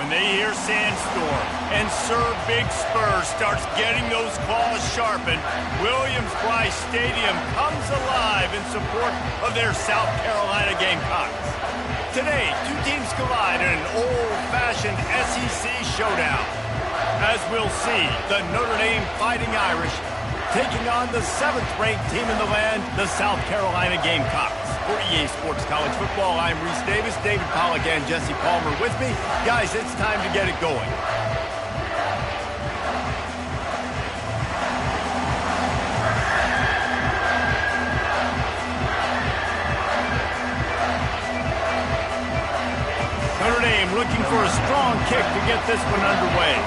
when they hear Sandstorm and Sir Big Spur starts getting those claws sharpened, Williams-Brice Stadium comes alive in support of their South Carolina Gamecocks. Today, two teams collide in an old-fashioned SEC showdown. As we'll see, the Notre Dame Fighting Irish taking on the 7th-ranked team in the land, the South Carolina Gamecocks. For EA Sports College Football, I'm Reese Davis, David Pollack, and Jesse Palmer with me. Guys, it's time to get it going. Notre Dame looking for a strong kick to get this one underway.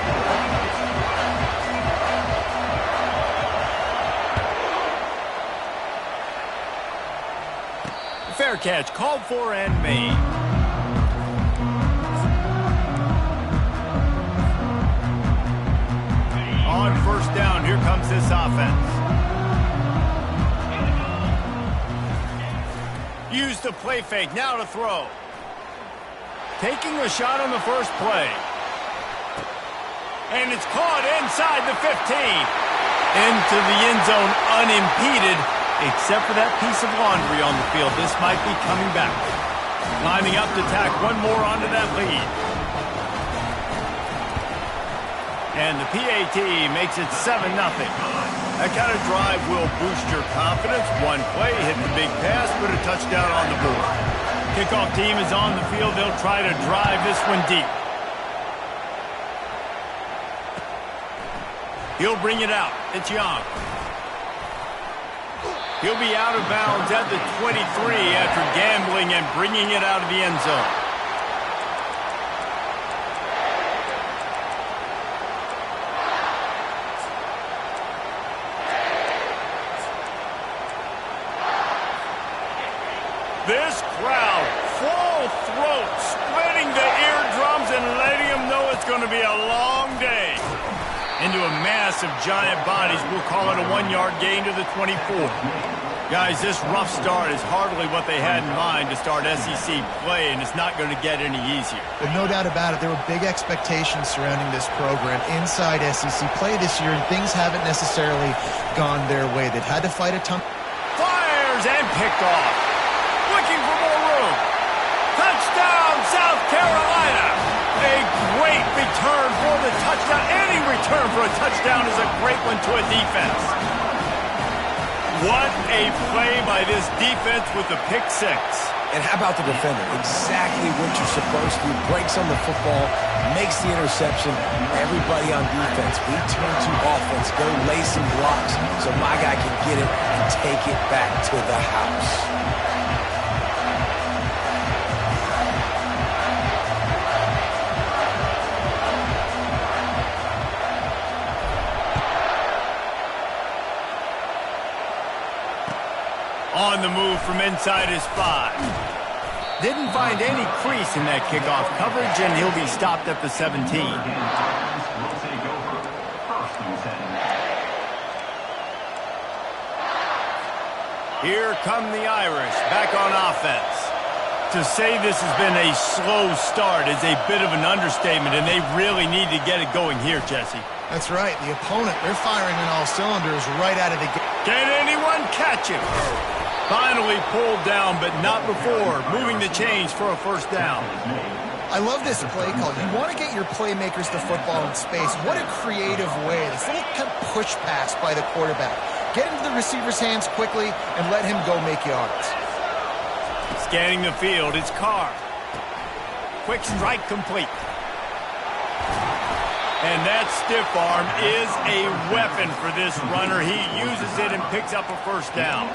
Fair catch, called for and made. On first down, here comes this offense. Use the play fake, now to throw. Taking a shot on the first play. And it's caught inside the 15. Into the end zone unimpeded. Except for that piece of laundry on the field, this might be coming back. Lining up to tack one more onto that lead. And the PAT makes it 7-0. That kind of drive will boost your confidence. One play, hit the big pass, put a touchdown on the board. Kickoff team is on the field. They'll try to drive this one deep. He'll bring it out. It's Young. He'll be out of bounds at the 23 after gambling and bringing it out of the end zone. This crowd, full throat, splitting the eardrums and letting them know it's going to be a long day. Into a mass of giant bodies, we'll call it a 1-yard gain to the 24. Guys, this rough start is hardly what they had in mind to start SEC play, and it's not going to get any easier. But no doubt about it, there were big expectations surrounding this program inside SEC play this year, and things haven't necessarily gone their way. They've had to fight a ton. Fires and picked off. Looking for more room. Touchdown, South Carolina. A great return for the touchdown. Any return for a touchdown is a great one to a defense. What a play by this defense with the pick six. And how about the defender? Exactly what you're supposed to do. Breaks on the football, makes the interception. Everybody on defense, we turn to offense. Go lay some blocks so my guy can get it and take it back to the house. On the move from inside his 5. Didn't find any crease in that kickoff coverage, and he'll be stopped at the 17. Here come the Irish, back on offense. To say this has been a slow start is a bit of an understatement, and they really need to get it going here, Jesse. That's right. The opponent, they're firing on all cylinders right out of the gate. Can anyone catch him? Finally pulled down, but not before moving the chains for a first down. I love this play call. You want to get your playmakers the football in space. What a creative way. This little kind of push pass by the quarterback. Get into the receiver's hands quickly and let him go make yards. Scanning the field, it's Carr. Quick strike complete. And that stiff arm is a weapon for this runner. He uses it and picks up a first down.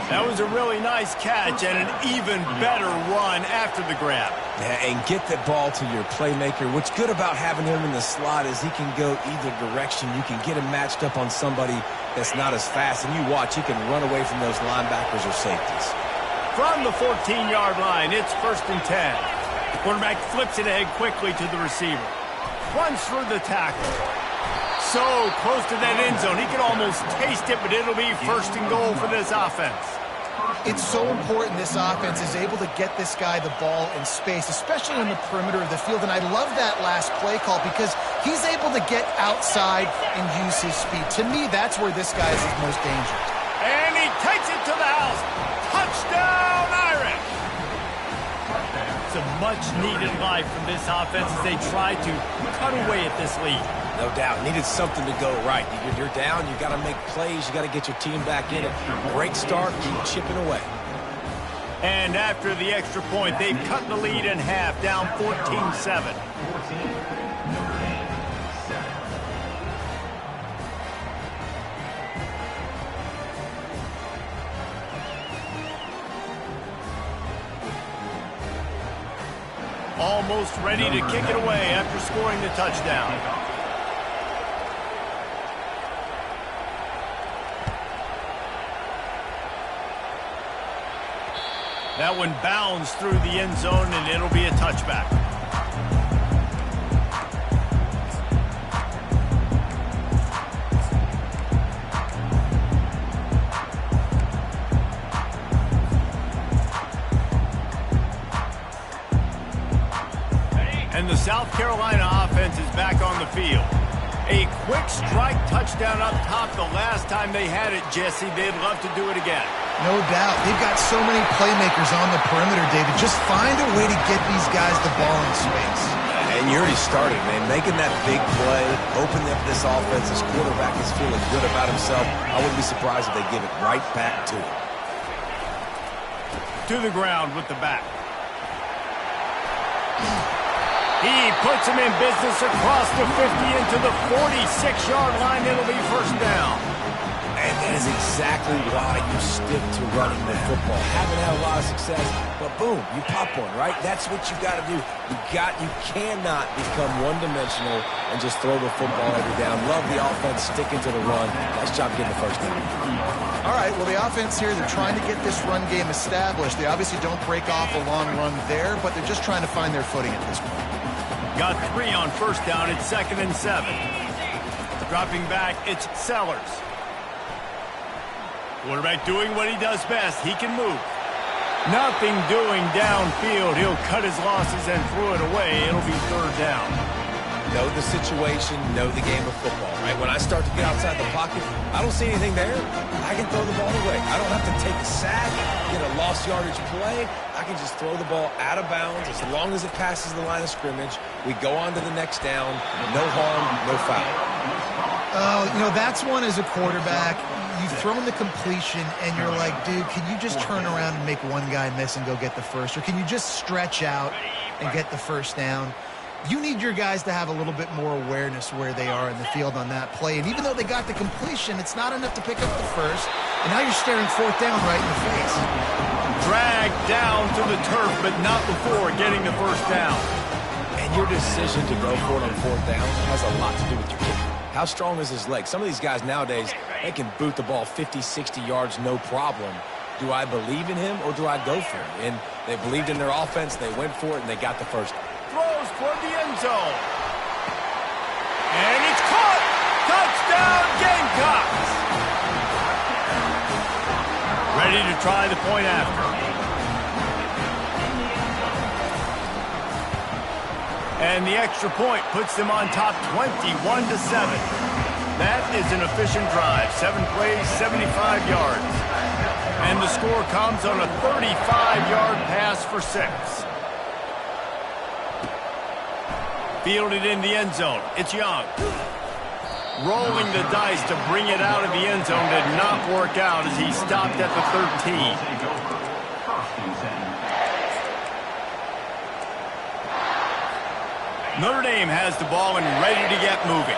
That was a really nice catch and an even better run after the grab. Yeah, and get the ball to your playmaker. What's good about having him in the slot is he can go either direction. You can get him matched up on somebody that's not as fast, and you watch, he can run away from those linebackers or safeties. From the 14-yard line, it's 1st and 10. The quarterback flips it ahead quickly to the receiver. Runs through the tackle. So close to that end zone. He can almost taste it, but it'll be 1st and goal for this offense. It's so important this offense is able to get this guy the ball in space, especially on the perimeter of the field. And I love that last play call because he's able to get outside and use his speed. To me, that's where this guy is his most dangerous. And he takes it to the house. Touchdown, Irish! It's a much-needed life from this offense as they try to cut away at this lead. No doubt. Needed something to go right. You're down. You got to make plays. You got to get your team back in it. Great start. Keep chipping away. And after the extra point, they've cut the lead in half, down 14-7. Almost ready to kick it away after scoring the touchdown. That one bounds through the end zone, and it'll be a touchback. And the South Carolina offense is back on the field. A quick strike touchdown up top the last time they had it, Jesse. They'd love to do it again. No doubt. They've got so many playmakers on the perimeter, David. Just find a way to get these guys the ball in space. And you already started, man. Making that big play, opening up this offense. This quarterback is feeling good about himself. I wouldn't be surprised if they give it right back to him. To the ground with the back. He puts him in business across the 50 into the 46-yard line. It'll be first down. And that is exactly why you stick to running the football. Haven't had a lot of success, but boom, you pop one, right? That's what you got to do. You cannot become one-dimensional and just throw the football every down. Love the offense sticking to the run. Nice job getting the first down. All right, well, the offense here, they're trying to get this run game established. They obviously don't break off a long run there, but they're just trying to find their footing at this point. Got 3 on first down. It's 2nd and 7. Dropping back, it's Sellers. Quarterback doing what he does best. He can move. Nothing doing downfield. He'll cut his losses and throw it away. It'll be 3rd down. Know the situation, know the game of football, right? When I start to get outside the pocket, I don't see anything there. I can throw the ball away. I don't have to take a sack, get a lost yardage play. I can just throw the ball out of bounds as long as it passes the line of scrimmage. We go on to the next down. No harm, no foul. You know, that's one as a quarterback. You've thrown the completion, and you're like, dude, can you just turn around and make one guy miss and go get the first? Or can you just stretch out and get the first down? You need your guys to have a little bit more awareness where they are in the field on that play. And even though they got the completion, it's not enough to pick up the first. And now you're staring 4th down right in the face. Dragged down to the turf, but not before getting the first down. And your decision to go for it on 4th down has a lot to do with your kicker. How strong is his leg? Some of these guys nowadays, they can boot the ball 50, 60 yards, no problem. Do I believe in him or do I go for it? And they believed in their offense, they went for it, and they got the first. Throws toward the end zone. And it's caught! Touchdown, Gamecocks! Ready to try the point after. And the extra point puts them on top 21-7. That is an efficient drive. 7 plays, 75 yards. And the score comes on a 35-yard pass for 6. Fielded in the end zone. It's Young. Rolling the dice to bring it out of the end zone did not work out as he stopped at the 13. Notre Dame has the ball and ready to get moving.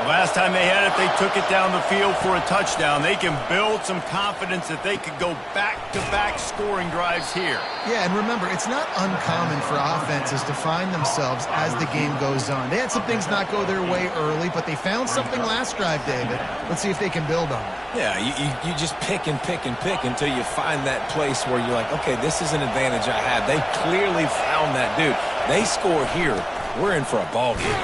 The last time they had it, they took it down the field for a touchdown. They can build some confidence that they could go back-to-back scoring drives here. Yeah, and remember, it's not uncommon for offenses to find themselves as the game goes on. They had some things not go their way early, but they found something last drive, David. Let's see if they can build on it. Yeah, you just pick and pick and pick until you find that place where you're like, okay, this is an advantage I have. They clearly found that dude. They score here. We're in for a ball game.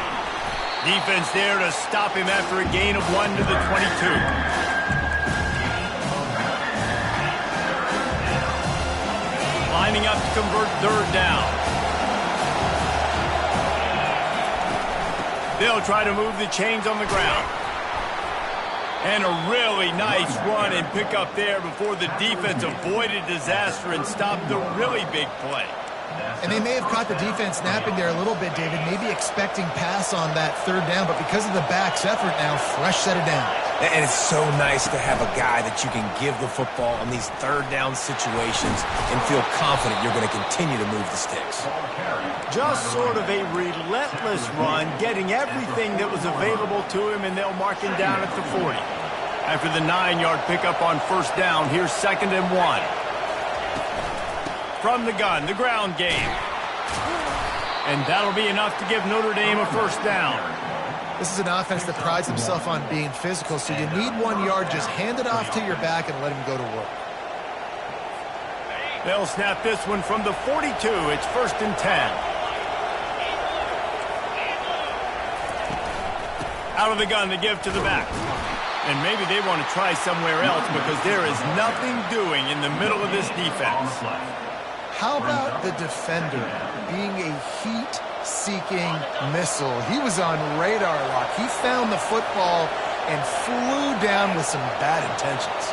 Defense there to stop him after a gain of 1 to the 22. lining up to convert third down. They'll try to move the chains on the ground. And a really nice run and pick up there before the defense avoided disaster and stopped the really big play. And they may have caught the defense napping there a little bit, David, maybe expecting pass on that third down, but because of the back's effort now, fresh set of downs. And it's so nice to have a guy that you can give the football on these third down situations and feel confident you're going to continue to move the sticks. Just sort of a relentless run, getting everything that was available to him, and they'll mark him down at the 40. After the 9-yard pickup on first down, here's 2nd and 1. From the gun, the ground game. And that'll be enough to give Notre Dame a first down. This is an offense that prides himself on being physical, so you need 1 yard, just hand it off to your back and let him go to work. They'll snap this one from the 42. It's 1st and 10. Out of the gun to give to the back. And maybe they want to try somewhere else because there is nothing doing in the middle of this defense. How about the defender being a heat-seeking missile? He was on radar lock. He found the football and flew down with some bad intentions.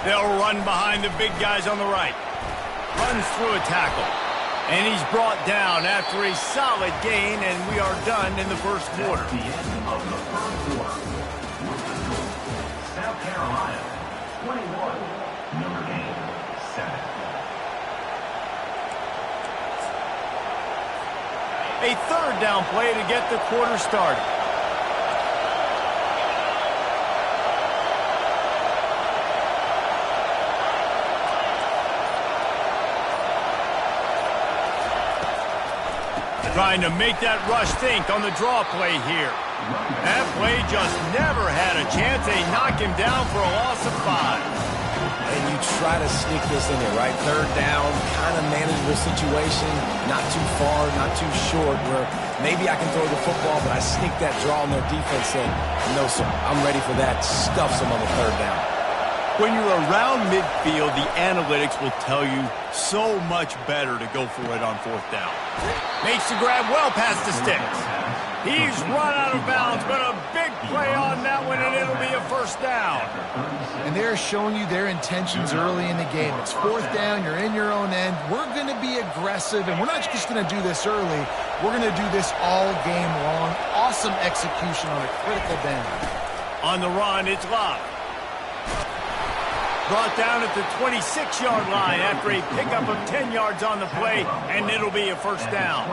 They'll run behind the big guys on the right. Runs through a tackle. And he's brought down after a solid gain, and we are done in the first quarter. South Carolina, 21, Notre Dame, 7. A third down play to get the quarter started. Trying to make that rush think on the draw play here. That play just never had a chance. They knock him down for a loss of 5. And you try to sneak this in there, right? Third down, kind of manageable situation, not too far, not too short, where maybe I can throw the football, but I sneak that draw on their defense saying, no, sir, I'm ready for that. Stuffs them on the third down. When you're around midfield, the analytics will tell you so much better to go for it on 4th down. Makes the grab well past the sticks. He's run out of bounds, but a big play on that one, and it'll be a first down. And they're showing you their intentions early in the game. It's 4th down, you're in your own end. We're going to be aggressive, and we're not just going to do this early. We're going to do this all game long. Awesome execution on a critical down. On the run, it's Love. Brought down at the 26-yard line after a pickup of 10 yards on the play, and it'll be a first down.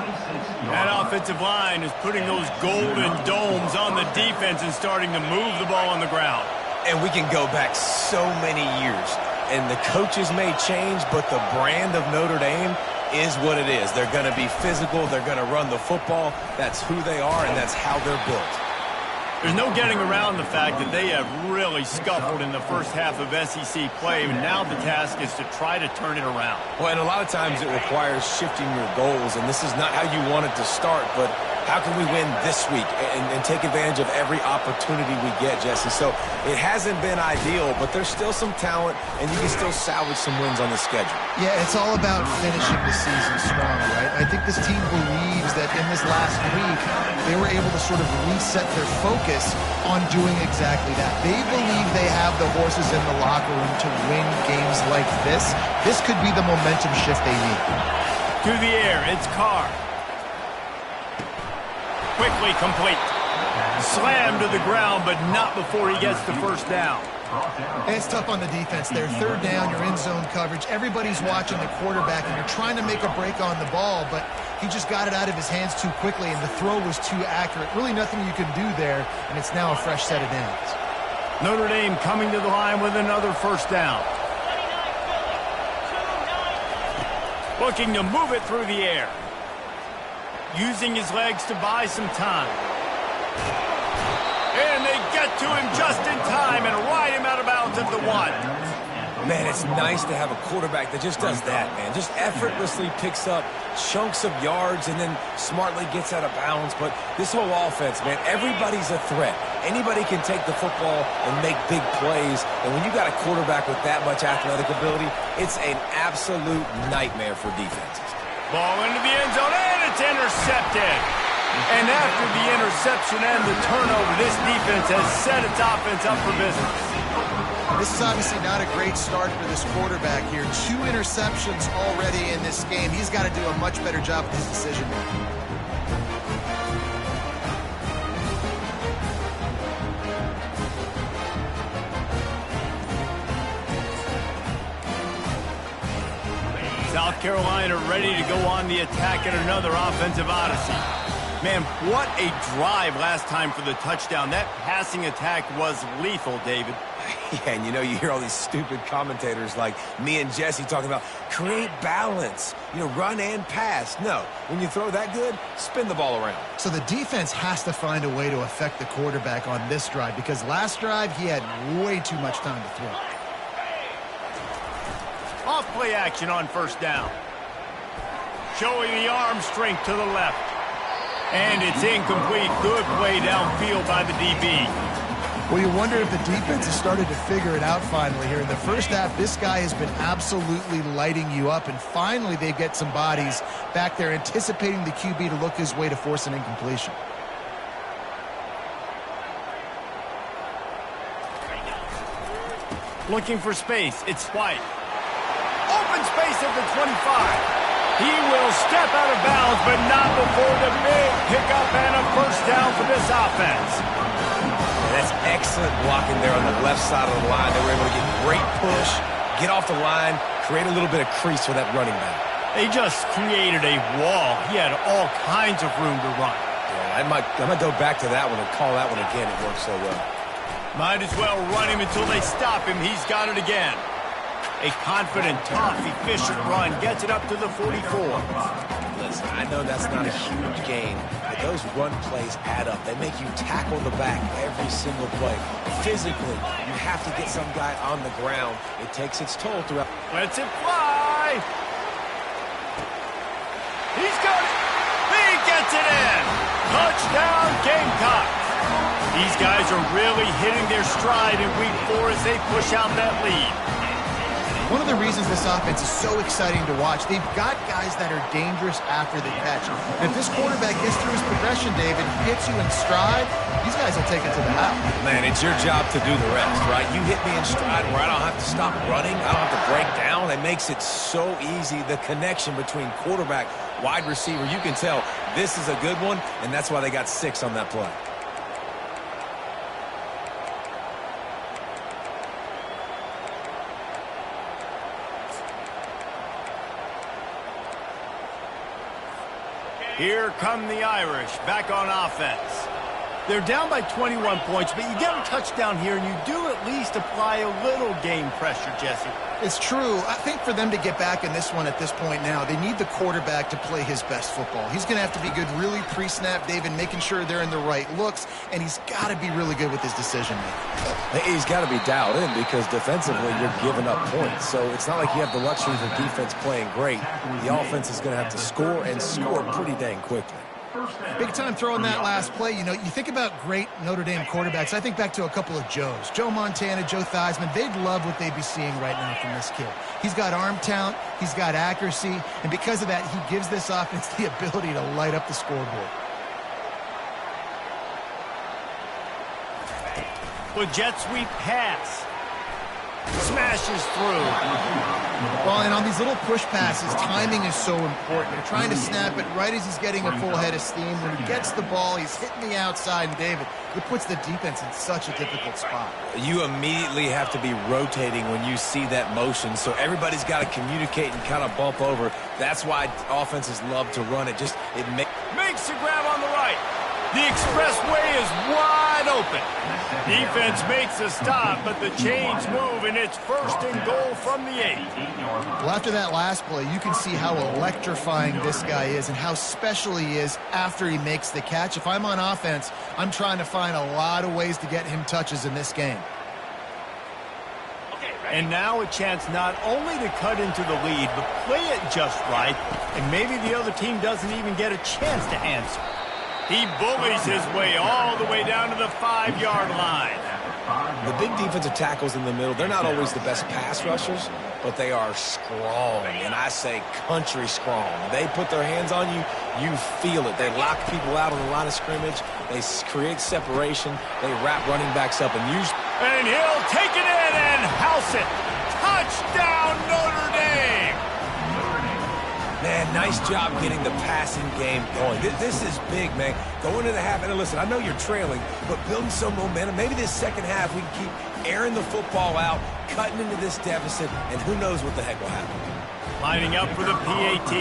That offensive line is putting those golden domes on the defense and starting to move the ball on the ground. And we can go back so many years, and the coaches may change, but the brand of Notre Dame is what it is. They're going to be physical. They're going to run the football. That's who they are, and that's how they're built. There's no getting around the fact that they have really scuffled in the first half of SEC play, and now the task is to try to turn it around. Well, and a lot of times it requires shifting your goals, and this is not how you want it to start, but how can we win this week and take advantage of every opportunity we get, Jesse? So it hasn't been ideal, but there's still some talent, and you can still salvage some wins on the schedule. Yeah, it's all about finishing the season strong, right? I think this team believes that in this last week, they were able to sort of reset their focus on doing exactly that. They believe they have the horses in the locker room to win games like this. This could be the momentum shift they need. To the air, it's Carr. Quickly complete. Slammed to the ground, but not before he gets the first down. And it's tough on the defense there. Third down, you're in zone coverage. Everybody's watching the quarterback, and you're trying to make a break on the ball, but he just got it out of his hands too quickly, and the throw was too accurate. Really nothing you can do there, and it's now a fresh set of downs. Notre Dame coming to the line with another first down. Looking to move it through the air. Using his legs to buy some time. And they get to him just in time and ride him out of bounds at the 1. Man, it's nice to have a quarterback that just does that, man. Just effortlessly picks up chunks of yards and then smartly gets out of bounds. But this whole offense, man, everybody's a threat. Anybody can take the football and make big plays. And when you got a quarterback with that much athletic ability, it's an absolute nightmare for defenses. Ball into the end zone, and it's intercepted. And after the interception and the turnover, this defense has set its offense up for business. This is obviously not a great start for this quarterback here. 2 interceptions already in this game. He's got to do a much better job with his decision making. South Carolina ready to go on the attack at another offensive odyssey. Man, what a drive last time for the touchdown. That passing attack was lethal, David. Yeah, and you hear all these stupid commentators like me and Jesse talking about create balance, run and pass. No, when you throw that good, spin the ball around. So the defense has to find a way to affect the quarterback on this drive because last drive he had way too much time to throw. Off play action on first down. Showing the arm strength to the left. And it's incomplete. Good play downfield by the DB. Well, you wonder if the defense has started to figure it out finally here. In the first half, this guy has been absolutely lighting you up, and finally they get some bodies back there anticipating the QB to look his way to force an incompletion. Looking for space. It's White. Open space at the 25. He will step out of bounds, but not before the big pickup and a first down for this offense. That's excellent blocking there on the left side of the line. They were able to get great push, get off the line, create a little bit of crease for that running back. They just created a wall. He had all kinds of room to run. Yeah, I might go back to that one and call that one again. It worked so well. Might as well run him until they stop him. He's got it again. A confident, tough, efficient run gets it up to the 44. Listen, I know that's not a huge gain, but those run plays add up. They make you tackle the back every single play. Physically, you have to get some guy on the ground. It takes its toll throughout. Lets it fly. He's got it. He gets it in. Touchdown, Gamecocks. These guys are really hitting their stride in week 4 as they push out that lead. One of the reasons this offense is so exciting to watch, they've got guys that are dangerous after the catch. And if this quarterback gets through his progression, David, hits you in stride, these guys will take it to the house. Man, it's your job to do the rest, right? You hit me in stride where I don't have to stop running. I don't have to break down. It makes it so easy. The connection between quarterback, wide receiver, you can tell this is a good one, and that's why they got 6 on that play. Here come the Irish, back on offense. They're down by 21 points, but you get a touchdown here, and you do at least apply a little game pressure, Jesse. It's true. I think for them to get back in this one at this point now, they need the quarterback to play his best football. He's going to have to be good really pre-snap, David, making sure they're in the right looks, and he's got to be really good with his decision-making. He's got to be dialed in because defensively you're giving up points. So it's not like you have the luxury of defense playing great. The offense is going to have to score and score pretty dang quickly. Big time throw in that last play. You think about great Notre Dame quarterbacks. I think back to a couple of Joes. Joe Montana, Joe Theismann. They'd love what they'd be seeing right now from this kid. He's got arm talent. He's got accuracy. And because of that, he gives this offense the ability to light up the scoreboard. With jet sweep pass. Smashes through. Well, and on these little push passes, timing is so important. You're trying to snap it right as he's getting a full head of steam. When he gets the ball, he's hitting the outside. And, David, it puts the defense in such a difficult spot. You immediately have to be rotating when you see that motion. So everybody's got to communicate and kind of bump over. That's why offenses love to run it. It makes the grab on the right. The expressway is wide open. Defense makes a stop, but the chains move, and it's 1st and goal from the 8. Well, after that last play, you can see how electrifying this guy is and how special he is after he makes the catch. If I'm on offense, I'm trying to find a lot of ways to get him touches in this game. And now a chance not only to cut into the lead, but play it just right, and maybe the other team doesn't even get a chance to answer. He bullies his way all the way down to the 5-yard line. The big defensive tackles in the middle, they're not always the best pass rushers, but they are strong, and I say country strong. They put their hands on you, you feel it. They lock people out on the line of scrimmage. They create separation. They wrap running backs up and use. And he'll take it in and house it. Touchdown, Notre Dame! Man, nice job getting the passing game going. This is big, man. Going into the half, and listen, I know you're trailing, but building some momentum. Maybe this second half we can keep airing the football out, cutting into this deficit, and who knows what the heck will happen. Lining up for the PAT.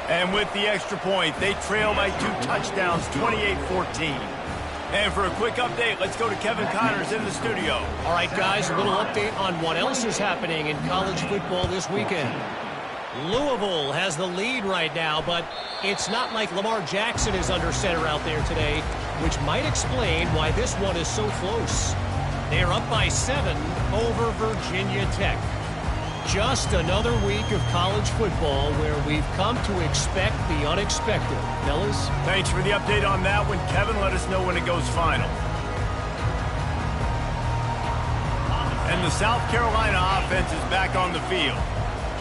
And with the extra point, they trail by 2 touchdowns, 28-14. And for a quick update, let's go to Kevin Connors in the studio. All right, guys, a little update on what else is happening in college football this weekend. Louisville has the lead right now, but it's not like Lamar Jackson is under center out there today, which might explain why this one is so close. They're up by 7 over Virginia Tech. Just another week of college football where we've come to expect the unexpected. Fellas? Thanks for the update on that one, Kevin. Let us know when it goes final. And the South Carolina offense is back on the field.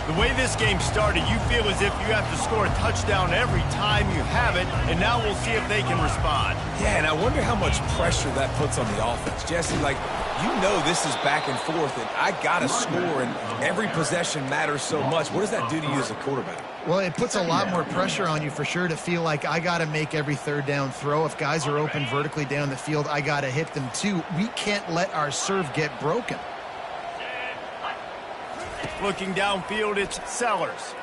The way this game started, you feel as if you have to score a touchdown every time you have it, and now we'll see if they can respond. Yeah, and I wonder how much pressure that puts on the offense. Jesse, like, you know this is back and forth, and I got to score, and every possession matters so much. What does that do to you as a quarterback? Well, it puts a lot more pressure on you for sure to feel like I got to make every third down throw. If guys are open vertically down the field, I got to hit them too. We can't let our serve get broken. Looking downfield, it's Sellers.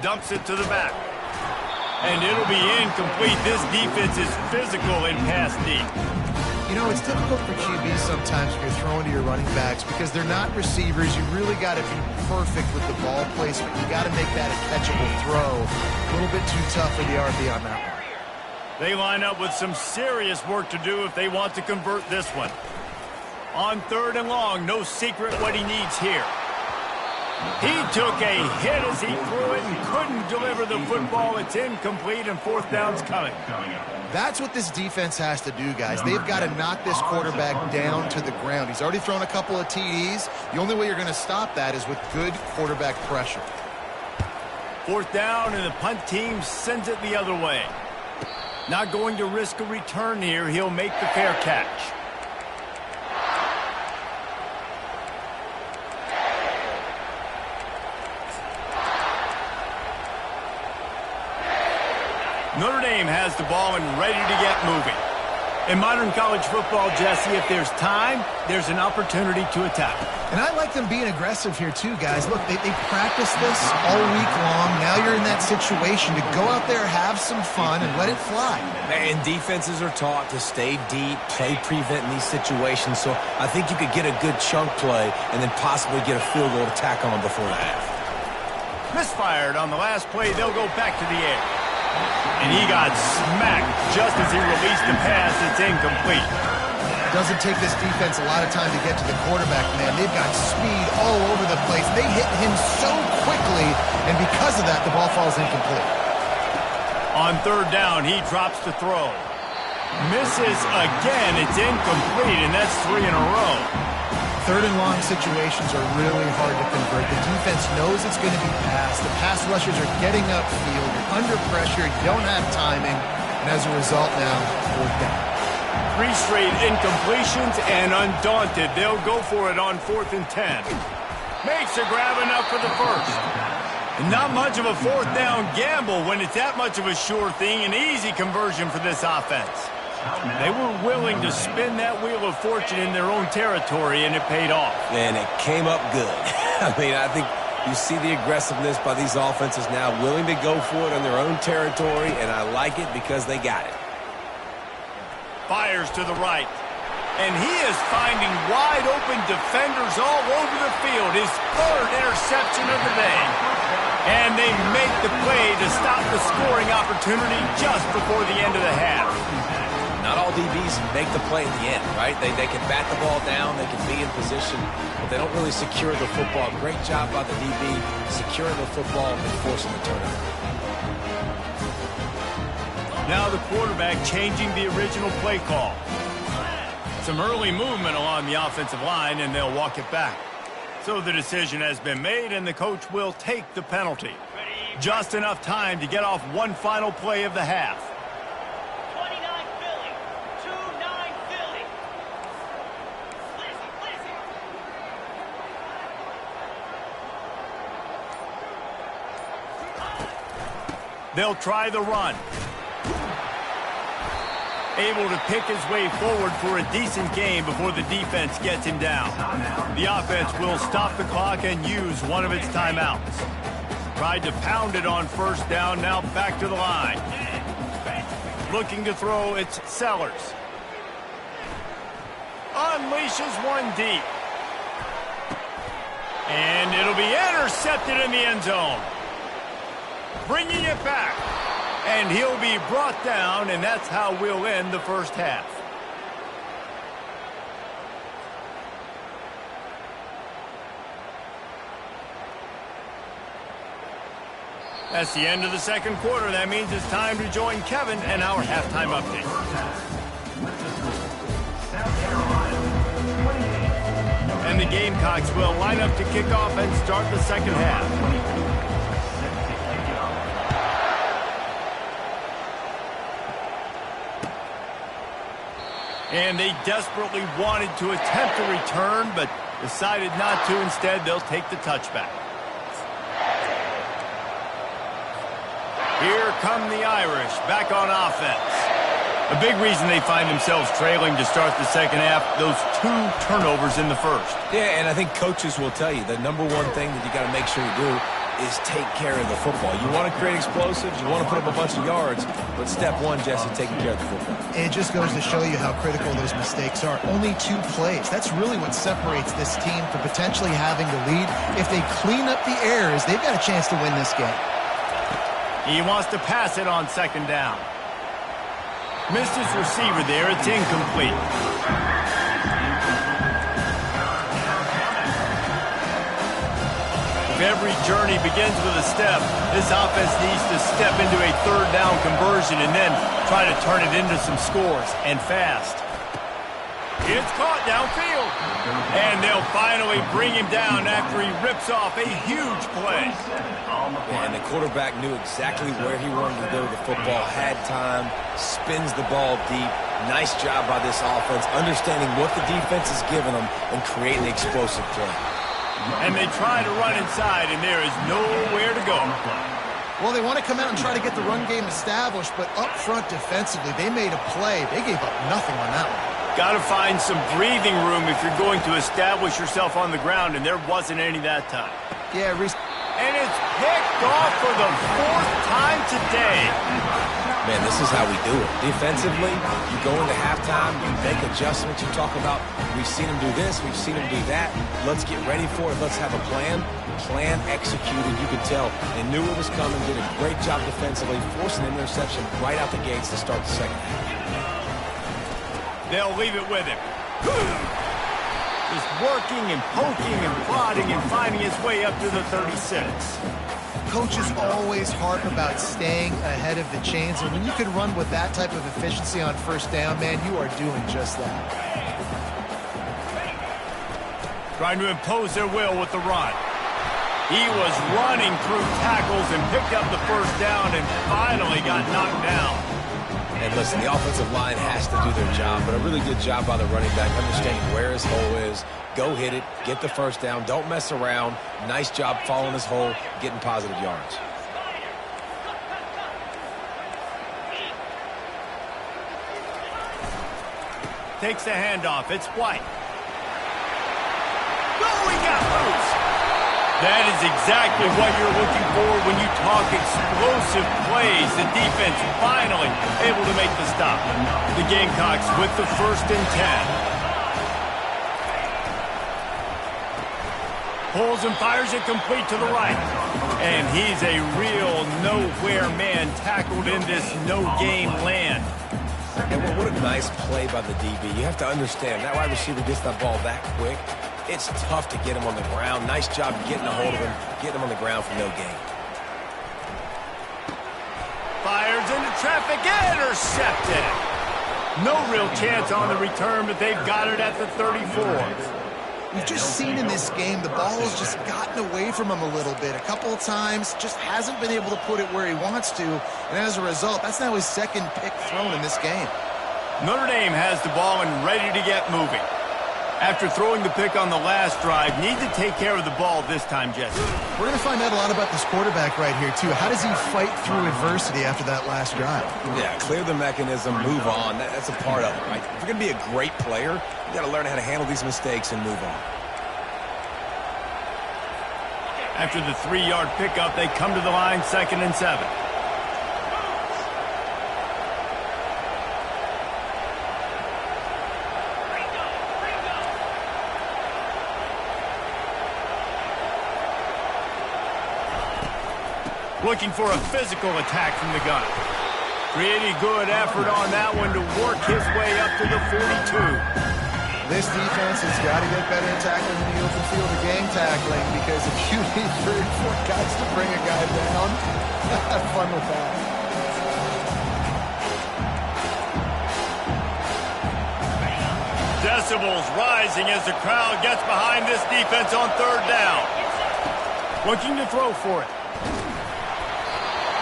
Dumps it to the back. And it'll be incomplete. This defense is physical in pass deep. You know, it's difficult for QBs sometimes if you're throwing to your running backs because they're not receivers. You really got to be perfect with the ball placement. You got to make that a catchable throw. A little bit too tough for the RB on that one. They line up with some serious work to do if they want to convert this one. On 3rd and long, no secret what he needs here. He took a hit as he threw it and couldn't deliver the football. It's incomplete, and 4th down's coming. That's what this defense has to do, guys. They've got to knock this quarterback down to the ground. He's already thrown a couple of TDs. The only way you're going to stop that is with good quarterback pressure. 4th down, and the punt team sends it the other way. Not going to risk a return here. He'll make the fair catch. Notre Dame has the ball and ready to get moving. In modern college football, Jesse, if there's time, there's an opportunity to attack. And I like them being aggressive here too, guys. Look, they practice this all week long. Now you're in that situation to go out there, have some fun, and let it fly. Man, defenses are taught to stay deep, play prevent in these situations. So I think you could get a good chunk play and then possibly get a field goal to tack on before the half. Misfired on the last play. They'll go back to the air. And he got smacked just as he released the pass. It's incomplete. Doesn't take this defense a lot of time to get to the quarterback, man. They've got speed all over the place. They hit him so quickly, and because of that, the ball falls incomplete. On 3rd down, he drops the throw. Misses again. It's incomplete, and that's 3 in a row. 3rd and long situations are really hard to convert. The defense knows it's going to be passed. The pass rushers are getting upfield. You're under pressure. You don't have timing. And as a result now, 4th down. 3 straight incompletions, and undaunted, they'll go for it on 4th and 10. Makes a grab enough for the first. And not much of a 4th down gamble when it's that much of a sure thing. An easy conversion for this offense. They were willing to spin that wheel of fortune in their own territory, and it paid off. And it came up good. I mean, I think you see the aggressiveness by these offenses now, willing to go for it in their own territory, and I like it because they got it. Fires to the right. And he is finding wide-open defenders all over the field. His 3rd interception of the day. And they make the play to stop the scoring opportunity just before the end of the half. Not not all DBs make the play at the end, right? They can bat the ball down, they can be in position, but they don't really secure the football. Great job by the DB securing the football and forcing the turnover. Now the quarterback changing the original play call. Some early movement along the offensive line, and they'll walk it back. So the decision has been made, and the coach will take the penalty. Just enough time to get off one final play of the half. 29 Philly, 2-9 Philly. They'll try the run. Able to pick his way forward for a decent game before the defense gets him down. The offense will stop the clock and use one of its timeouts. Tried to pound it on first down, now back to the line. Looking to throw, it's Sellers. Unleashes one deep. And it'll be intercepted in the end zone. Bringing it back. And he'll be brought down, and that's how we'll end the first half. That's the end of the second quarter. That means it's time to join Kevin and our halftime update. And the Gamecocks will line up to kick off and start the second half. And they desperately wanted to attempt a return, but decided not to. Instead, they'll take the touchback. Here come the Irish, back on offense. A big reason they find themselves trailing to start the second half, those 2 turnovers in the first. Yeah, and I think coaches will tell you the number one thing that you got to make sure you do is take care of the football. You want to create explosives, you want to put up a bunch of yards, but step one, Jesse, taking care of the football. It just goes to show you how critical those mistakes are. Only 2 plays. That's really what separates this team from potentially having the lead. If they clean up the errors, they've got a chance to win this game. He wants to pass it on second down. Missed his receiver there. It's incomplete. If every journey begins with a step, this offense needs to step into a third down conversion and then try to turn it into some scores, and fast. It's caught downfield. And they'll finally bring him down after he rips off a huge play. And the quarterback knew exactly where he wanted to go with the football, had time, spins the ball deep. Nice job by this offense, understanding what the defense is giving them and creating an explosive play. And they try to run inside, and there is nowhere to go. Well, they want to come out and try to get the run game established, but up front defensively, they made a play. They gave up nothing on that one. Got to find some breathing room if you're going to establish yourself on the ground, and there wasn't any that time. Yeah, and it's picked off for the 4th time today. Man, this is how we do it. Defensively, you go into halftime, you make adjustments. You talk about, we've seen them do this, we've seen them do that. Let's get ready for it. Let's have a plan. Plan executed. You could tell they knew it was coming, did a great job defensively, forcing an interception right out the gates to start the second half. They'll leave it with him. Just working and poking and prodding and finding his way up to the 36. Coaches always harp about staying ahead of the chains, and when you can run with that type of efficiency on first down, man, you are doing just that. Trying to impose their will with the run. He was running through tackles and picked up the first down and finally got knocked down. And listen, the offensive line has to do their job, but a really good job by the running back, understanding where his hole is. Go hit it, get the first down, don't mess around. Nice job following his hole, getting positive yards. Takes the handoff, it's White. Oh, he got loose. That is exactly what you're looking for when you talk explosive plays. The defense finally able to make the stop. The Gamecocks with the 1st and 10. Pulls and fires it complete to the right. And he's a real nowhere man tackled in this no-game land. And what a nice play by the DB. You have to understand, that wide receiver gets that ball that quick. It's tough to get him on the ground. Nice job getting a hold of him, getting him on the ground for no gain. Fires into traffic, intercepted. No real chance on the return, but they've got it at the 34. We've just seen in this game the ball has just gotten away from him a little bit. A couple of times, just hasn't been able to put it where he wants to. And as a result, that's now his second pick thrown in this game. Notre Dame has the ball and ready to get moving. After throwing the pick on the last drive, need to take care of the ball this time, Jesse. We're going to find out a lot about this quarterback right here, too. How does he fight through adversity after that last drive? Yeah, clear the mechanism, move on. That's a part of it, right? If you're going to be a great player, you got to learn how to handle these mistakes and move on. After the 3-yard pickup, they come to the line, 2nd and 7. Looking for a physical attack from the gun. Pretty good effort on that one to work his way up to the 42. This defense has got to get better at tackling in the open field or gang tackling, because if you need 3 or 4 guys to bring a guy down, have fun with that. Decibels rising as the crowd gets behind this defense on 3rd down. Looking to throw for it.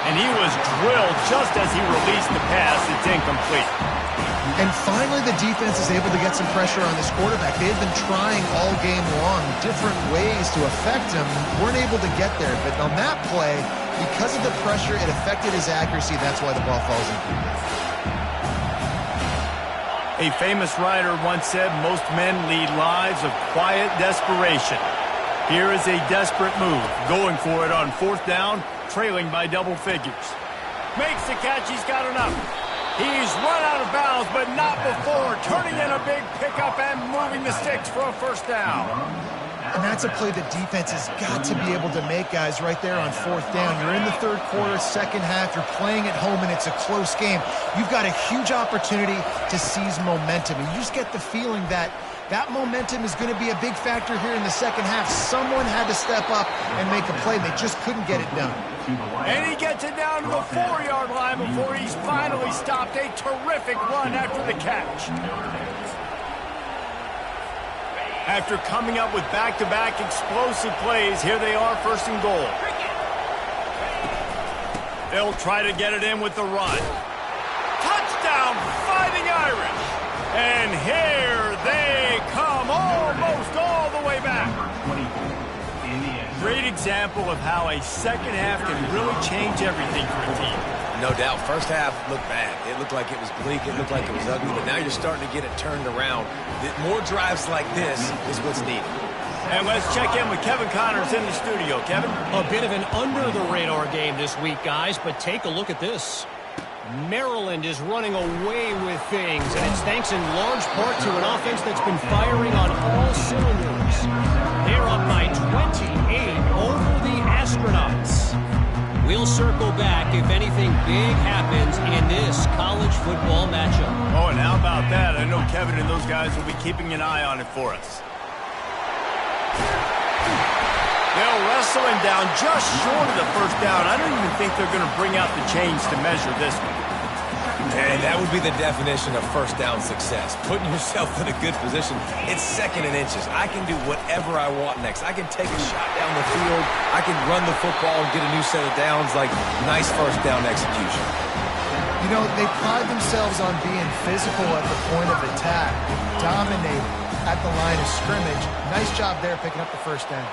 And he was drilled just as he released the pass. It's incomplete. And finally, the defense is able to get some pressure on this quarterback. They've been trying all game long different ways to affect him. Weren't able to get there. But on that play, because of the pressure, it affected his accuracy. That's why the ball falls incomplete. A famous writer once said, most men lead lives of quiet desperation. Here is a desperate move, going for it on 4th down, trailing by double figures. Makes the catch, he's got enough. He's run out of bounds, but not before turning in a big pickup and moving the sticks for a 1st down. And that's a play the defense has got to be able to make, guys, right there on 4th down. You're in the 3rd quarter, 2nd half. You're playing at home, and it's a close game. You've got a huge opportunity to seize momentum. And you just get the feeling that that momentum is going to be a big factor here in the 2nd half. Someone had to step up and make a play. They just couldn't get it done. And he gets it down to the 4-yard line before he's finally stopped. A terrific run after the catch. After coming up with back-to-back explosive plays, here they are, 1st and goal. They'll try to get it in with the run. Touchdown, Fighting Irish. And here they come, almost all the way back. Great example of how a 2nd half can really change everything for a team. No doubt. 1st half looked bad. It looked like it was bleak. It looked like it was ugly. But now you're starting to get it turned around. More drives like this is what's needed. And let's check in with Kevin Connors in the studio. Kevin? A bit of an under-the-radar game this week, guys, but take a look at this. Maryland is running away with things, and it's thanks in large part to an offense that's been firing on all cylinders. They're up by 28 over the Astronauts. We'll circle back if anything big happens in this college football matchup. Oh, and how about that? I know Kevin and those guys will be keeping an eye on it for us. They'll wrestle him down just short of the 1st down. I don't even think they're going to bring out the chains to measure this one. And that would be the definition of 1st down success. Putting yourself in a good position. It's 2nd and inches. I can do whatever I want next. I can take a shot down the field. I can run the football and get a new set of downs. Like, nice 1st down execution. You know, they pride themselves on being physical at the point of attack, dominating at the line of scrimmage. Nice job there picking up the 1st down.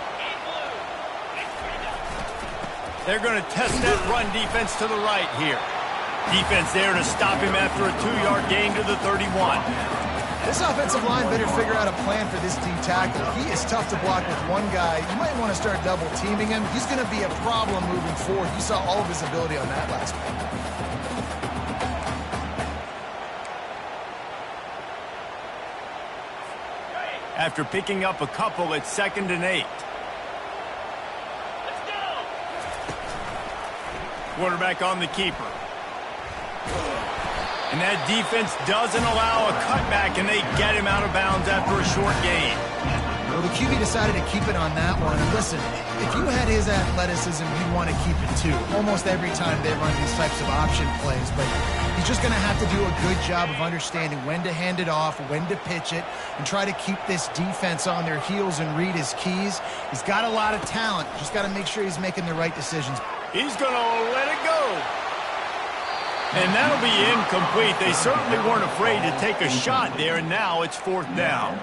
They're going to test that run defense to the right here. Defense there to stop him after a 2-yard gain to the 31. This offensive line better figure out a plan for this D tackle. He is tough to block with one guy. You might want to start double teaming him. He's going to be a problem moving forward. You saw all of his ability on that last play. After picking up a couple, it's 2nd and 8. Quarterback on the keeper. And that defense doesn't allow a cutback, and they get him out of bounds after a short gain. Well, the QB decided to keep it on that one. And listen, if you had his athleticism, you'd want to keep it too. Almost every time they run these types of option plays. But he's just going to have to do a good job of understanding when to hand it off, when to pitch it, and try to keep this defense on their heels and read his keys. He's got a lot of talent. Just got to make sure he's making the right decisions. He's going to let it go. And that'll be incomplete. They certainly weren't afraid to take a shot there, and now it's 4th down.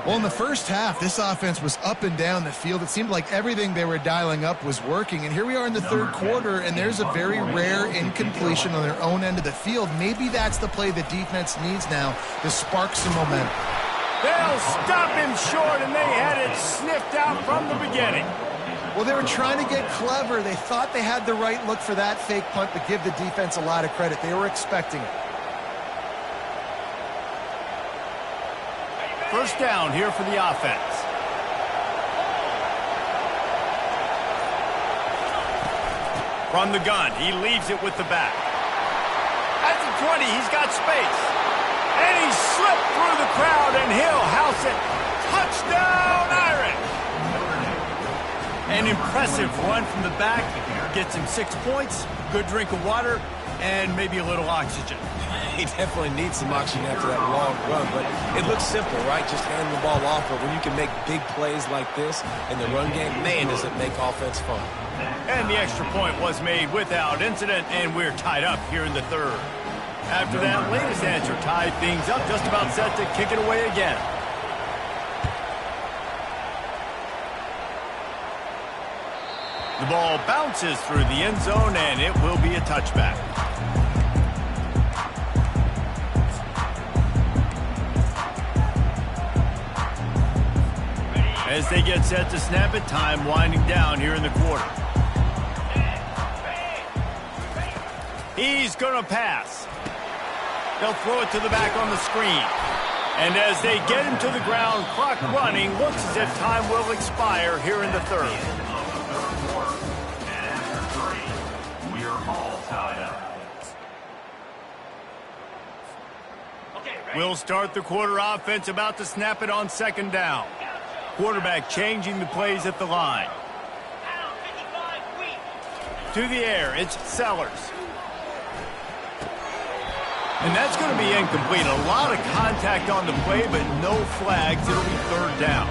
Well, in the first half, this offense was up and down the field. It seemed like everything they were dialing up was working. And here we are in the third quarter, and there's a very rare incompletion on their own end of the field. Maybe that's the play the defense needs now to spark some momentum. They'll stop him short, and they had it sniffed out from the beginning. Well, they were trying to get clever. They thought they had the right look for that fake punt, but give the defense a lot of credit. They were expecting it. First down here for the offense. From the gun, he leaves it with the back. At the 20, he's got space. And he slipped through the crowd, and he'll house it. Touchdown, Irish! An impressive run from the back. Gets him 6 points, good drink of water, and maybe a little oxygen. He definitely needs some oxygen after that long run, but it looks simple, right? Just hand the ball off, but when you can make big plays like this in the run game, man, does it make offense fun. And the extra point was made without incident, and we're tied up here in the third. After that latest answer tied things up, just about set to kick it away again. The ball bounces through the end zone, and it will be a touchback. As they get set to snap it, time winding down here in the quarter. He's going to pass. They'll throw it to the back on the screen. And as they get him to the ground, clock running, looks as if time will expire here in the third. And after 3, we are all tied up. We'll start the quarter offense, about to snap it on 2nd down. Quarterback changing the plays at the line. To the air, it's Sellers. And that's going to be incomplete. A lot of contact on the play, but no flags. It'll be 3rd down.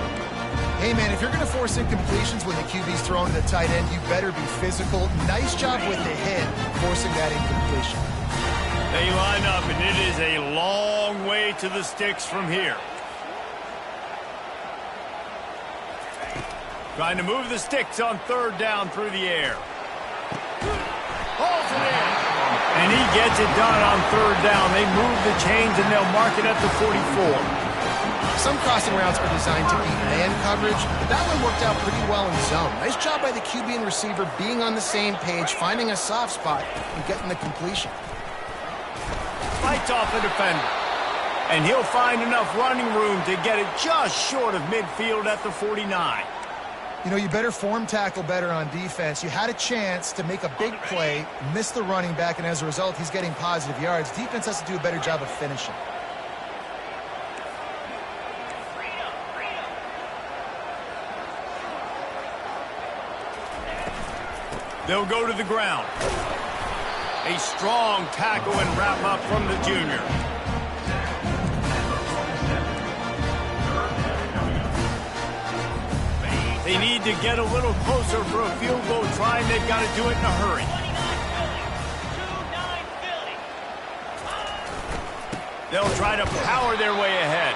Hey, man, if you're going to force incompletions when the QB's throwing to the tight end, you better be physical. Nice job with the hit, forcing that incompletion. They line up, and it is a long way to the sticks from here. Trying to move the sticks on 3rd down through the air. Hauls it in. And he gets it done on 3rd down. They move the chains, and they'll mark it at the 44. Some crossing routes are designed to beat man coverage, but that one worked out pretty well in zone. Nice job by the QB and receiver being on the same page, finding a soft spot, and getting the completion. Fights off the defender. And he'll find enough running room to get it just short of midfield at the 49. You know, you better form tackle better on defense. You had a chance to make a big play, miss the running back, and as a result, he's getting positive yards. Defense has to do a better job of finishing. They'll go to the ground. A strong tackle and wrap up from the junior. They need to get a little closer for a field goal try, and they've got to do it in a hurry. 29 Philly. They'll try to power their way ahead.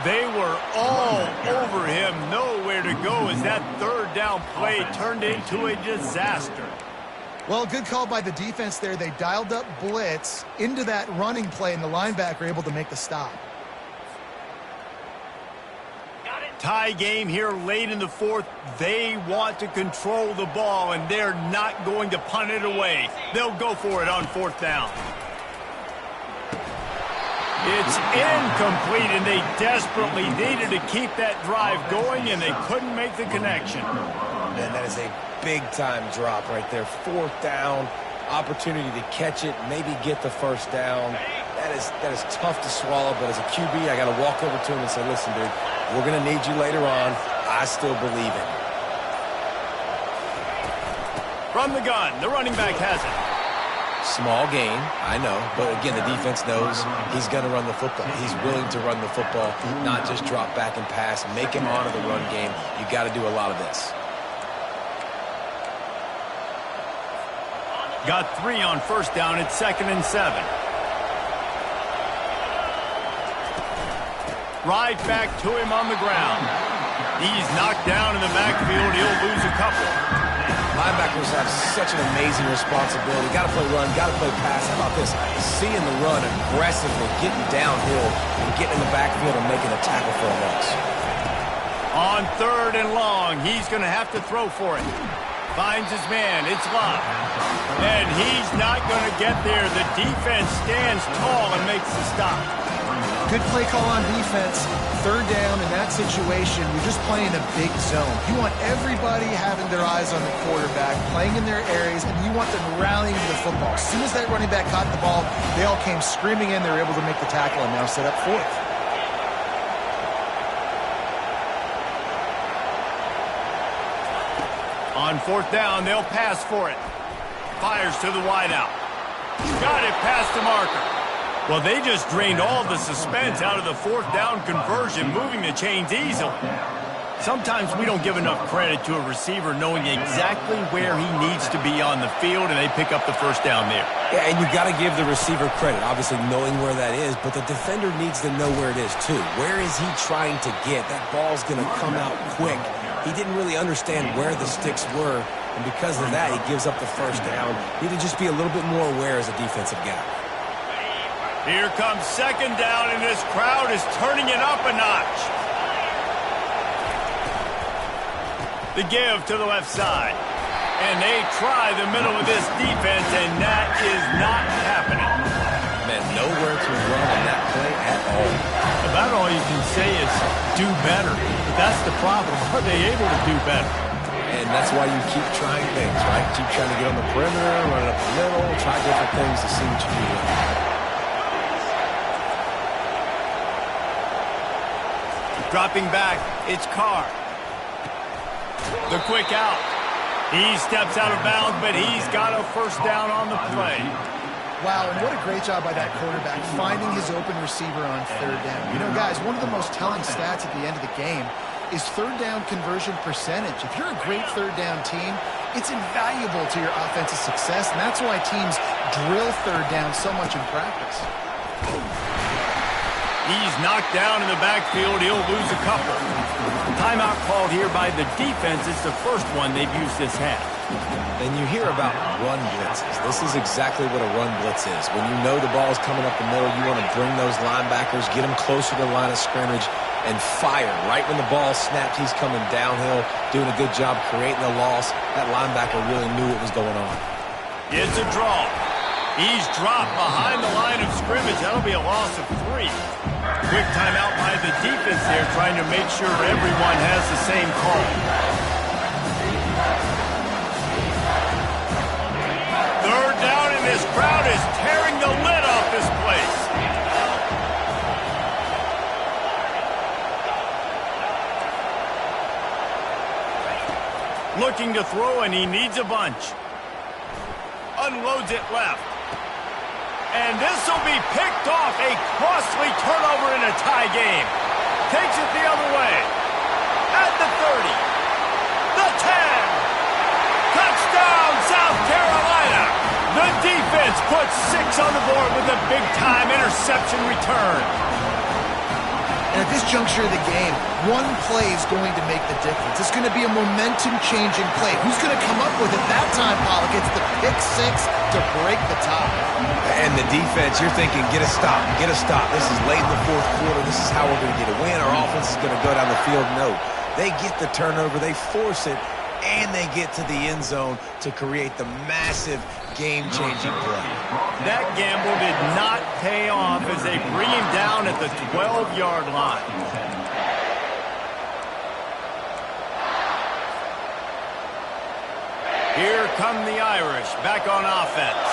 They were all over him, nowhere to go as that 3rd down play turned into a disaster. Well, good call by the defense there. They dialed up blitz into that running play, and the linebacker able to make the stop. Tie game here late in the 4th. They want to control the ball, and they're not going to punt it away. They'll go for it on 4th down. It's incomplete, and they desperately needed to keep that drive going, and they couldn't make the connection. Man, that is a big-time drop right there. 4th down. opportunity to catch it, maybe get the first down. That is tough to swallow, but as a QB, I got to walk over to him and say, listen, dude, we're going to need you later on. I still believe it. From the gun, the running back has it. Small gain, I know, but again, the defense knows he's going to run the football. He's willing to run the football, not just drop back and pass, make him honor the run game. You got to do a lot of this. Got 3 on first down. It's 2nd and 7. Right back to him on the ground. He's knocked down in the backfield. He'll lose a couple. Linebackers have such an amazing responsibility. Got to play run, got to play pass. How about this? Seeing the run aggressively, getting downhill, and getting in the backfield and making a tackle for a loss. On 3rd and long, he's going to have to throw for it. Finds his man. It's Love. And he's not going to get there. The defense stands tall and makes the stop. Good play call on defense. 3rd down in that situation, you're just playing a big zone. You want everybody having their eyes on the quarterback, playing in their areas, and you want them rallying to the football. As soon as that running back caught the ball, they all came screaming in. They were able to make the tackle and now set up 4th. On 4th down, they'll pass for it. Fires to the wideout. Got it past the marker. Well, they just drained all the suspense out of the 4th down conversion, moving the chains easily. Sometimes we don't give enough credit to a receiver knowing exactly where he needs to be on the field, and they pick up the first down there. Yeah, and you got to give the receiver credit, obviously knowing where that is, but the defender needs to know where it is too. Where is he trying to get? That ball's going to come out quick. He didn't really understand where the sticks were, and because of that, he gives up the first down. Need to just be a little bit more aware as a defensive guy. Here comes 2nd down, and this crowd is turning it up a notch. The give to the left side. And they try the middle of this defense, and that is not happening. Man, nowhere to run on that play at all. About all you can say is do better. But that's the problem. Are they able to do better? And that's why you keep trying things, right? Keep trying to get on the perimeter, run it up the middle, try different things to see what you can do. Dropping back, it's Carr. The quick out. He steps out of bounds, but he's got a first down on the play. Wow, and what a great job by that quarterback, finding his open receiver on 3rd down. You know, guys, one of the most telling stats at the end of the game is 3rd down conversion percentage. If you're a great 3rd down team, it's invaluable to your offensive success, and that's why teams drill 3rd down so much in practice. He's knocked down in the backfield. He'll lose a couple. Timeout called here by the defense. It's the first one they've used this half. And you hear about run blitzes. This is exactly what a run blitz is. When you know the ball is coming up the middle, you want to bring those linebackers, get them closer to the line of scrimmage, and fire. Right when the ball snapped, he's coming downhill, doing a good job creating a loss. That linebacker really knew what was going on. It's a draw. He's dropped behind the line of scrimmage. That'll be a loss of 3. Quick timeout by the defense there, trying to make sure everyone has the same call. 3rd down, and this crowd is tearing the lid off this place. Looking to throw, and he needs a bunch. Unloads it left. And this will be picked off. A costly turnover in a tie game. Takes it the other way. At the 30. The 10. Touchdown, South Carolina. The defense puts 6 on the board with a big-time interception return. And at this juncture of the game, one play is going to make the difference. It's going to be a momentum-changing play. Who's going to come up with it that time, Pollock? It's the pick 6 to break the tie. And the defense, you're thinking, get a stop, get a stop. This is late in the 4th quarter. This is how we're going to get a win. Our offense is going to go down the field. No, they get the turnover, they force it, and they get to the end zone to create the massive game-changing play. That gamble did not pay off as they bring him down at the 12-yard line. Here come the Irish back on offense.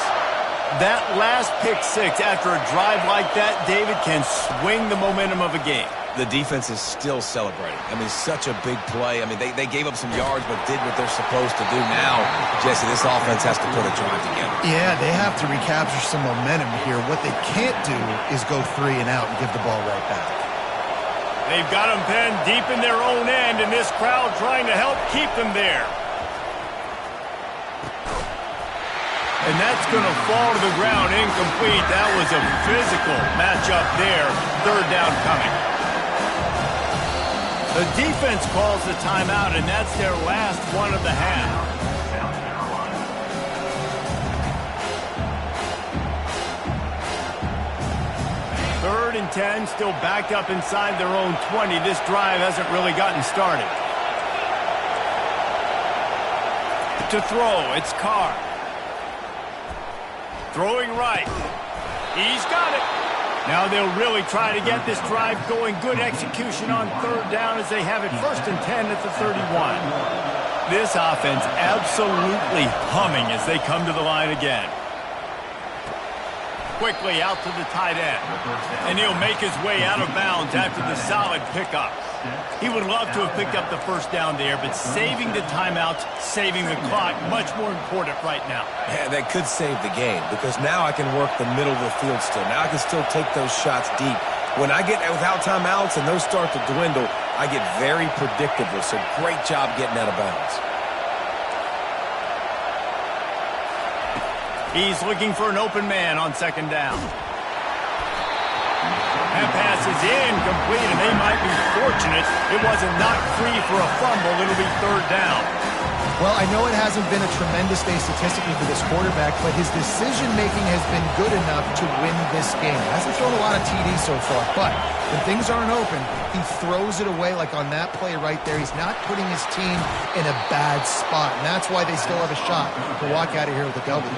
That last pick six after a drive like that, David, can swing the momentum of a game. The defense is still celebrating. I mean, such a big play. I mean, they gave up some yards but did what they're supposed to do. Now, Jesse, this offense has to put a drive together. Yeah, they have to recapture some momentum here. What they can't do is go 3 and out and give the ball right back. They've got them penned deep in their own end, and this crowd trying to help keep them there. And that's going to fall to the ground incomplete. That was a physical matchup there. Third down coming. The defense calls the timeout, and that's their last one of the half. Third and 10, still backed up inside their own 20. This drive hasn't really gotten started. To throw, it's Carr. Throwing right. He's got it. Now they'll really try to get this drive going. Good execution on third down as they have it 1st and 10 at the 31. This offense absolutely humming as they come to the line again. Quickly out to the tight end. And he'll make his way out of bounds after the solid pickup. He would love to have picked up the first down there, but saving the timeouts, saving the clock, much more important right now. Yeah, that could save the game because now I can work the middle of the field still. Now I can still take those shots deep. When I get without timeouts and those start to dwindle, I get very predictable. So great job getting out of bounds. He's looking for an open man on second down. That pass is incomplete, and they might be fortunate it wasn't knocked free for a fumble. It'll be third down. Well, I know it hasn't been a tremendous day statistically for this quarterback, but his decision-making has been good enough to win this game. He hasn't thrown a lot of TDs so far, but when things aren't open, he throws it away like on that play right there. He's not putting his team in a bad spot, and that's why they still have a shot to walk out of here with a W.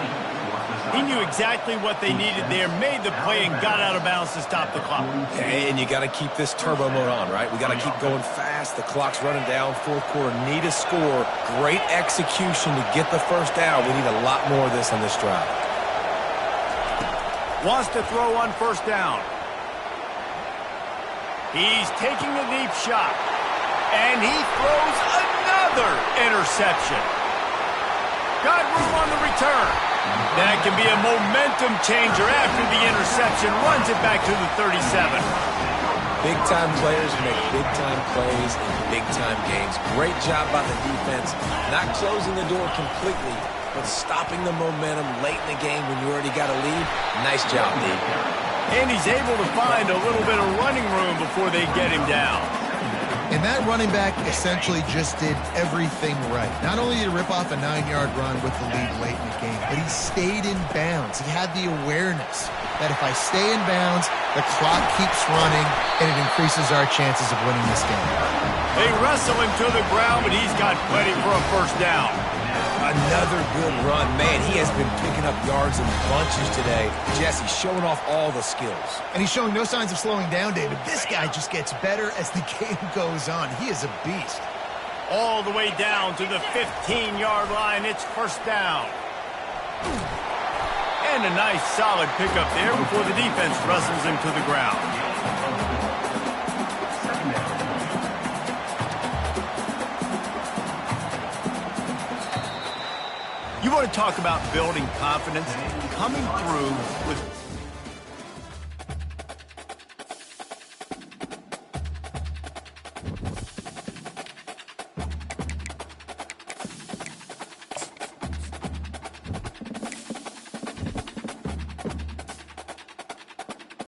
He knew exactly what they needed there, made the play, and got out of bounds to stop the clock. And you got to keep this turbo mode on, right? We got to keep going fast. The clock's running down. Fourth quarter, need a score. Great execution to get the first down. We need a lot more of this on this drive. Wants to throw on first down. He's taking a deep shot. And he throws another interception. Got room on the return. That can be a momentum changer after the interception. Runs it back to the 37. Big-time players make big-time plays in big-time games. Great job by the defense. Not closing the door completely, but stopping the momentum late in the game when you already got a lead. Nice job, D. And he's able to find a little bit of running room before they get him down. And that running back essentially just did everything right. Not only did he rip off a 9-yard run with the lead late in the game, but he stayed in bounds. He had the awareness that if I stay in bounds, the clock keeps running, and it increases our chances of winning this game. They wrestle him to the ground, but he's got plenty for a first down. Another good run. Man, he has been picking up yards in bunches today. Jesse showing off all the skills. And he's showing no signs of slowing down, David. This guy just gets better as the game goes on. He is a beast. All the way down to the 15-yard line. It's first down. And a nice solid pickup there before the defense wrestles him to the ground. You want to talk about building confidence? Coming through with